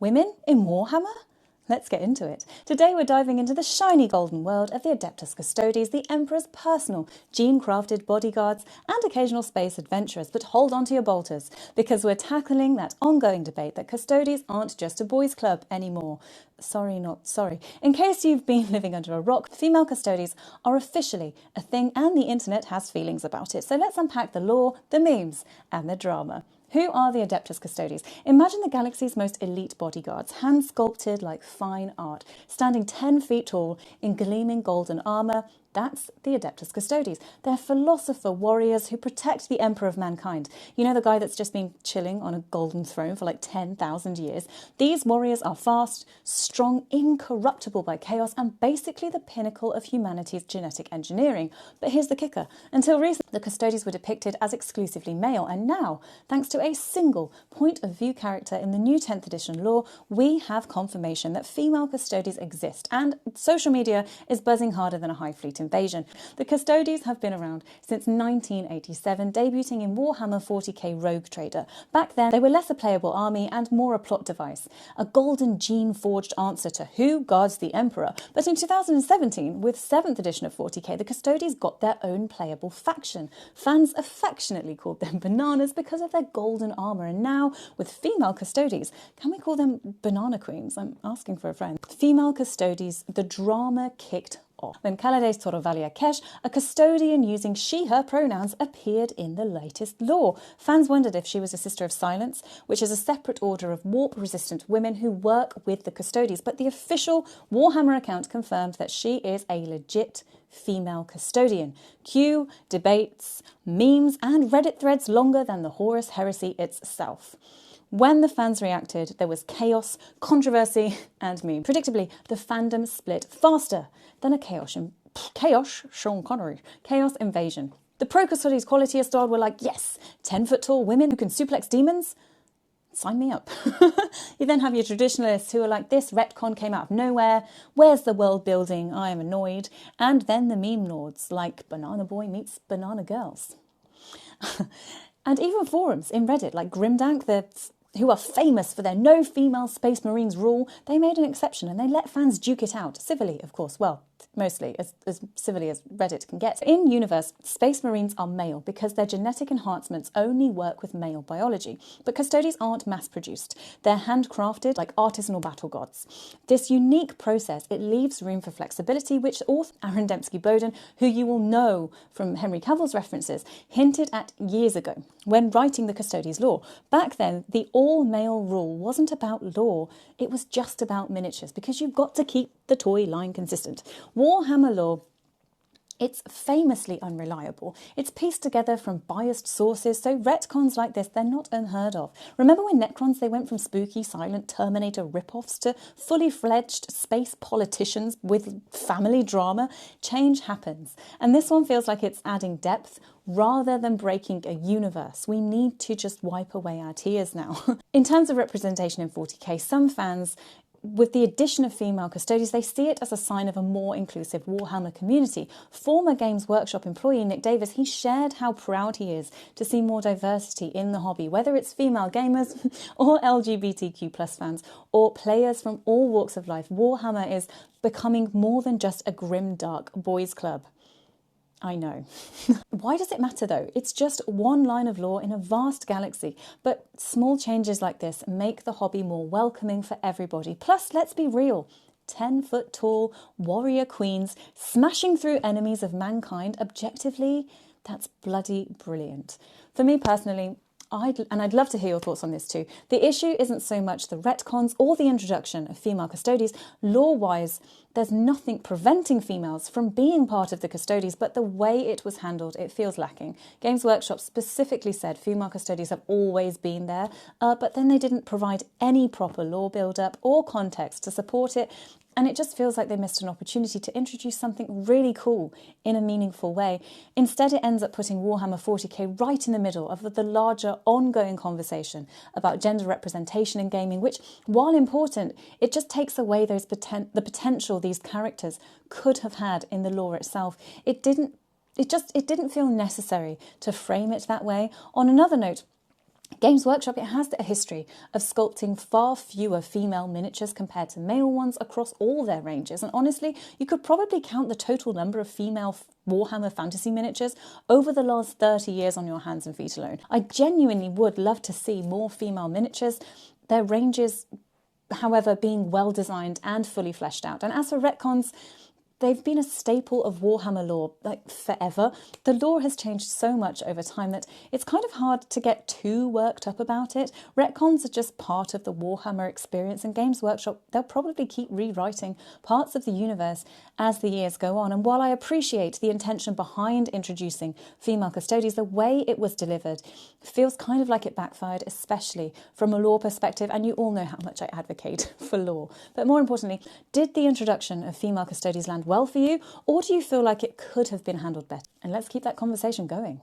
Women in Warhammer? Let's get into it. Today we're diving into the shiny golden world of the Adeptus Custodes, the Emperor's personal, gene-crafted bodyguards and occasional space adventurers. But hold on to your bolters, because we're tackling that ongoing debate that Custodes aren't just a boys' club anymore. Sorry, not sorry. In case you've been living under a rock, female Custodes are officially a thing and the internet has feelings about it. So let's unpack the lore, the memes and the drama. Who are the Adeptus Custodes? Imagine the galaxy's most elite bodyguards, hand-sculpted like fine art, standing 10 feet tall in gleaming golden armour. That's the Adeptus Custodes. They're philosopher warriors who protect the Emperor of mankind. You know, the guy that's just been chilling on a golden throne for like 10,000 years? These warriors are fast, strong, incorruptible by chaos, and basically the pinnacle of humanity's genetic engineering. But here's the kicker. Until recently, the Custodes were depicted as exclusively male, and now, thanks to a single point of view character in the new 10th edition lore, we have confirmation that female Custodes exist, and social media is buzzing harder than a Hive Fleet invasion. The Custodes have been around since 1987, debuting in Warhammer 40k Rogue Trader. Back then, they were less a playable army and more a plot device, a golden gene-forged answer to who guards the Emperor. But in 2017, with 7th edition of 40k, the Custodes got their own playable faction. Fans affectionately called them bananas because of their golden armour, and now, with female Custodes, can we call them banana queens? I'm asking for a friend. Female Custodes, the drama kicked off when Kalades Torovalia Kesh, a custodian using she/her pronouns, appeared in the latest lore. Fans wondered if she was a Sister of Silence, which is a separate order of warp-resistant women who work with the Custodes, but the official Warhammer account confirmed that she is a legit female custodian. Cue debates, memes, and Reddit threads longer than the Horus heresy itself. When the fans reacted, there was chaos, controversy, and meme. Predictably, the fandom split faster than a chaos Sean Connery, chaos invasion. The pro-Custodes quality star were like, yes, 10-foot-tall women who can suplex demons? Sign me up. You then have your traditionalists who are like, this retcon came out of nowhere. Where's the world building? I am annoyed. And then the meme lords, like Banana Boy meets Banana Girls. And even forums in Reddit, like Grimdank, who are famous for their no female Space Marines rule, they made an exception and they let fans duke it out. Civilly, of course. Well, mostly, as civilly as Reddit can get. In universe, Space Marines are male because their genetic enhancements only work with male biology. But Custodes aren't mass-produced. They're handcrafted like artisanal battle gods. This unique process, it leaves room for flexibility, which author Aaron Dembski-Bowden, who you will know from Henry Cavill's references, hinted at years ago when writing the Custodes lore. Back then, the all-male rule wasn't about lore, it was just about miniatures, because you've got to keep the toy line consistent. Warhammer lore, it's famously unreliable. It's pieced together from biased sources, so retcons like this, they're not unheard of. Remember when Necrons, they went from spooky, silent Terminator rip-offs to fully fledged space politicians with family drama? Change happens. And this one feels like it's adding depth rather than breaking a universe. We need to just wipe away our tears now. In terms of representation in 40k, some fans, with the addition of female Custodes, they see it as a sign of a more inclusive Warhammer community. Former Games Workshop employee Nick Davis, he shared how proud he is to see more diversity in the hobby, whether it's female gamers or LGBTQ+ fans or players from all walks of life. Warhammer is becoming more than just a grim, dark boys' club. I know. Why does it matter though? It's just one line of lore in a vast galaxy, but small changes like this make the hobby more welcoming for everybody. Plus, let's be real, 10-foot-tall warrior queens smashing through enemies of mankind, objectively, that's bloody brilliant. For me personally, I'd love to hear your thoughts on this too. The issue isn't so much the retcons or the introduction of female Custodes. Lore-wise, there's nothing preventing females from being part of the Custodes, but the way it was handled, it feels lacking. Games Workshop specifically said female Custodes have always been there, but then they didn't provide any proper lore build-up or context to support it, and it just feels like they missed an opportunity to introduce something really cool in a meaningful way. Instead, it ends up putting Warhammer 40k right in the middle of the larger ongoing conversation about gender representation in gaming, which, while important, it just takes away the potential these characters could have had in the lore itself. It didn't feel necessary to frame it that way. On another note, Games Workshop, it has a history of sculpting far fewer female miniatures compared to male ones across all their ranges. And honestly, you could probably count the total number of female Warhammer fantasy miniatures over the last 30 years on your hands and feet alone. I genuinely would love to see more female miniatures, their ranges, however, being well designed and fully fleshed out. And as for retcons, they've been a staple of Warhammer lore, like, forever. The lore has changed so much over time that it's kind of hard to get too worked up about it. Retcons are just part of the Warhammer experience, and Games Workshop, they'll probably keep rewriting parts of the universe as the years go on. And while I appreciate the intention behind introducing female custodians, the way it was delivered feels kind of like it backfired, especially from a lore perspective, and you all know how much I advocate for lore. But more importantly, did the introduction of female custodians land well for you, or do you feel like it could have been handled better? And let's keep that conversation going.